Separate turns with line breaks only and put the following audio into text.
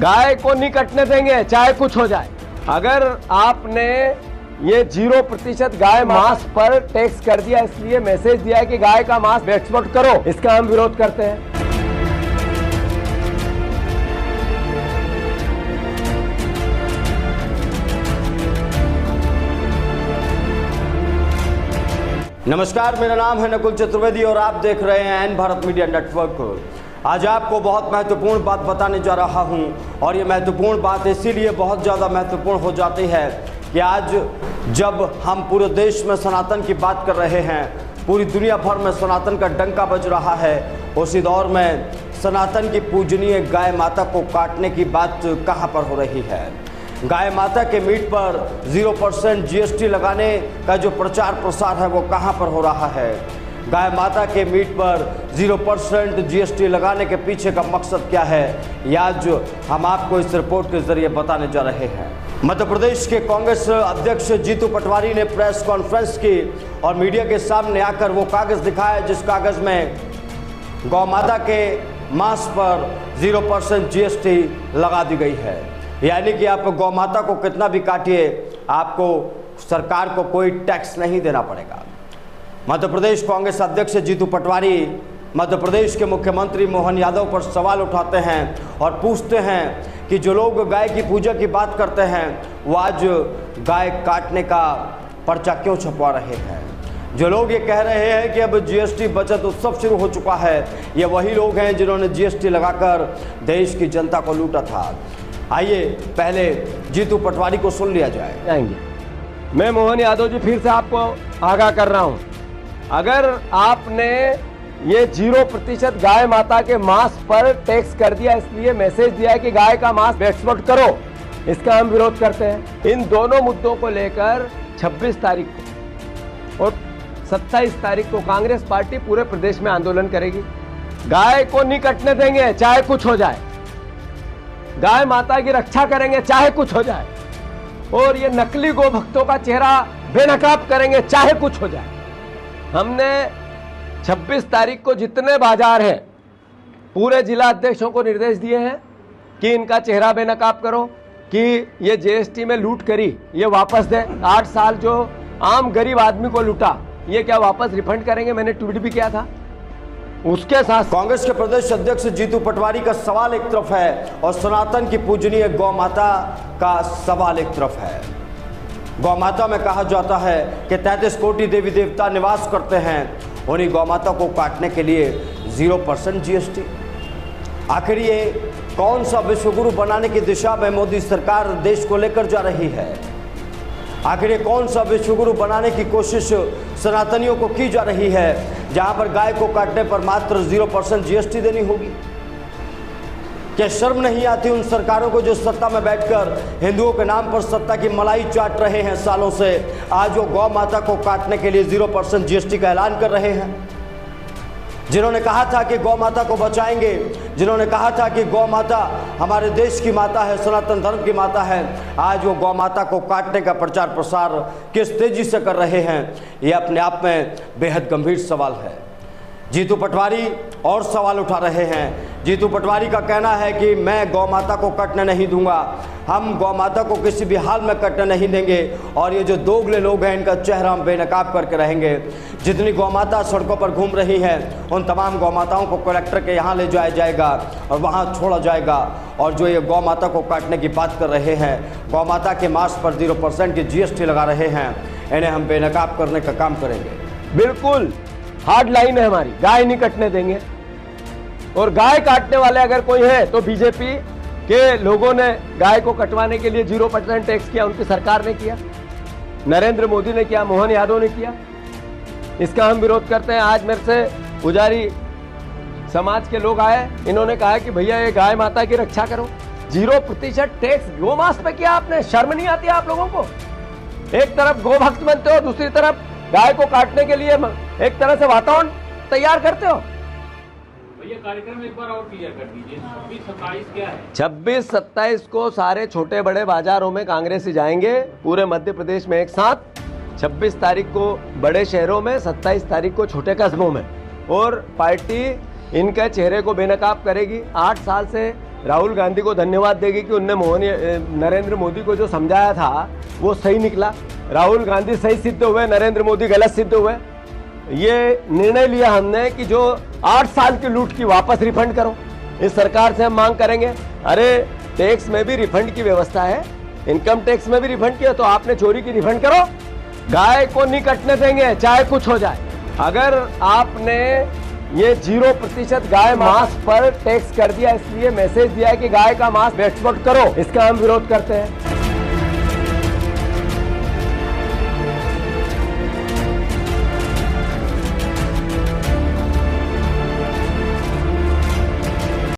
गाय को नहीं कटने देंगे चाहे कुछ हो जाए। अगर आपने ये 0% गाय मांस पर टैक्स कर दिया, इसलिए मैसेज दिया है कि गाय का मांस एक्सपोर्ट करो, इसका हम विरोध करते हैं।
नमस्कार, मेरा नाम है नकुल चतुर्वेदी और आप देख रहे हैं एन भारत मीडिया नेटवर्क। आज आपको बहुत महत्वपूर्ण बात बताने जा रहा हूं और ये महत्वपूर्ण बात इसीलिए बहुत ज़्यादा महत्वपूर्ण हो जाती है कि आज जब हम पूरे देश में सनातन की बात कर रहे हैं, पूरी दुनिया भर में सनातन का डंका बज रहा है, उसी दौर में सनातन की पूजनीय गाय माता को काटने की बात कहाँ पर हो रही है। गाय माता के मीट पर 0% GST लगाने का जो प्रचार प्रसार है वो कहाँ पर हो रहा है। गाय माता के मीट पर 0% GST लगाने के पीछे का मकसद क्या है, यह आज हम आपको इस रिपोर्ट के जरिए बताने जा रहे हैं। मध्य प्रदेश के कांग्रेस अध्यक्ष जीतू पटवारी ने प्रेस कॉन्फ्रेंस की और मीडिया के सामने आकर वो कागज़ दिखाया जिस कागज़ में गौ माता के मांस पर 0% GST लगा दी गई है। यानी कि आप गौ माता को कितना भी काटिए, आपको सरकार को कोई टैक्स नहीं देना पड़ेगा। मध्य प्रदेश कांग्रेस अध्यक्ष जीतू पटवारी मध्य प्रदेश के मुख्यमंत्री मोहन यादव पर सवाल उठाते हैं और पूछते हैं कि जो लोग गाय की पूजा की बात करते हैं वो आज गाय काटने का पर्चा क्यों छपवा रहे हैं। जो लोग ये कह रहे हैं कि अब GST बचत उत्सव शुरू हो चुका है, ये वही लोग हैं जिन्होंने GST लगाकर देश की जनता को लूटा था। आइए पहले जीतू पटवारी को सुन लिया जाएंगे।
मैं मोहन यादव जी फिर से आपको आगाह कर रहा हूं, अगर आपने ये 0% गाय माता के मांस पर टैक्स कर दिया, इसलिए मैसेज दिया है कि गाय का मांस एक्सपोर्ट करो, इसका हम विरोध करते हैं। इन दोनों मुद्दों को लेकर 26 तारीख को और 27 तारीख को कांग्रेस पार्टी पूरे प्रदेश में आंदोलन करेगी। गाय को नहीं कटने देंगे चाहे कुछ हो जाए, गाय माता की रक्षा करेंगे चाहे कुछ हो जाए, और ये नकली गो भक्तों का चेहरा बेनकाब करेंगे चाहे कुछ हो जाए। हमने 26 तारीख को जितने बाजार हैं पूरे जिला अध्यक्षों को निर्देश दिए हैं कि इनका चेहरा बेनकाब करो, कि ये GST में लूट करी ये वापस दें। 8 साल जो आम गरीब आदमी को लूटा ये क्या वापस रिफंड करेंगे, मैंने ट्वीट भी किया था। उसके साथ
कांग्रेस के प्रदेश अध्यक्ष जीतू पटवारी का सवाल एक तरफ है और सनातन की पूजनीय गौ माता का सवाल एक तरफ है। गौ माता में कहा जाता है कि 33 कोटि देवी देवता निवास करते हैं, उन्हीं गौ माता को काटने के लिए 0% GST। आखिर ये कौन सा विश्वगुरु बनाने की दिशा में मोदी सरकार देश को लेकर जा रही है। आखिर ये कौन सा विश्वगुरु बनाने की कोशिश सनातनियों को की जा रही है, जहां पर गाय को काटने पर मात्र 0% GST देनी होगी। क्या शर्म नहीं आती उन सरकारों को जो सत्ता में बैठकर हिंदुओं के नाम पर सत्ता की मलाई चाट रहे हैं सालों से, आज वो गौ माता को काटने के लिए 0% GST का ऐलान कर रहे हैं। जिन्होंने कहा था कि गौ माता को बचाएंगे, जिन्होंने कहा था कि गौ माता हमारे देश की माता है, सनातन धर्म की माता है, आज वो गौ माता को काटने का प्रचार प्रसार किस तेजी से कर रहे हैं, ये अपने आप में बेहद गंभीर सवाल है। जीतू पटवारी और सवाल उठा रहे हैं। जीतू पटवारी का कहना है कि मैं गौ माता को कटने नहीं दूंगा, हम गौ माता को किसी भी हाल में कटने नहीं देंगे, और ये जो दोगले लोग हैं इनका चेहरा हम बेनकाब करके रहेंगे। जितनी गौ माता सड़कों पर घूम रही हैं उन तमाम गौ माताओं को कलेक्टर के यहाँ ले जाया जाएगा और वहाँ छोड़ा जाएगा। और जो ये गौ माता को काटने की बात कर रहे हैं, गौ माता के मांस पर 0% की GST लगा रहे हैं, इन्हें हम बेनकाब करने का काम करेंगे।
बिल्कुल हार्ड लाइन है हमारी, गाय नहीं कटने देंगे। और गाय काटने वाले अगर कोई है तो बीजेपी के लोगों ने गाय को कटवाने के लिए 0% टैक्स किया, उनकी सरकार ने किया, नरेंद्र मोदी ने किया, मोहन यादव ने किया। इसका हम विरोध करते हैं। आज मेरे से पुजारी समाज के लोग आए, इन्होंने कहा कि भैया ये गाय माता की रक्षा करो, 0% टैक्स गो मांस पे किया आपने। शर्म नहीं आती आप लोगों को? एक तरफ गो भक्त बनते हो, दूसरी तरफ गाय को काटने के लिए एक तरह से वातावरण तैयार करते हो।
भैया कार्यक्रम एक बार और क्लियर कर दीजिए, 26-27 क्या है?
26-27 को सारे छोटे बड़े बाजारों में कांग्रेसी जाएंगे, पूरे मध्य प्रदेश में एक साथ। 26 तारीख को बड़े शहरों में, 27 तारीख को छोटे कस्बों में, और पार्टी इनके चेहरे को बेनकाब करेगी। 8 साल से राहुल गांधी को धन्यवाद देगी कि उनने नरेंद्र मोदी को जो समझाया था वो सही निकला। राहुल गांधी सही सिद्ध हुए, नरेंद्र मोदी गलत सिद्ध हुए। ये निर्णय लिया हमने कि जो 8 साल की लूट की वापस रिफंड करो। इस सरकार से हम मांग करेंगे, अरे टैक्स में भी रिफंड की व्यवस्था है, इनकम टैक्स में भी रिफंड किया, तो आपने चोरी की रिफंड करो। गाय को नहीं कटने देंगे चाहे कुछ हो जाए। अगर आपने ये 0% गाय मांस पर टैक्स कर दिया, इसलिए मैसेज दिया है कि गाय का मांस एक्सपोर्ट करो, इसका हम विरोध करते हैं।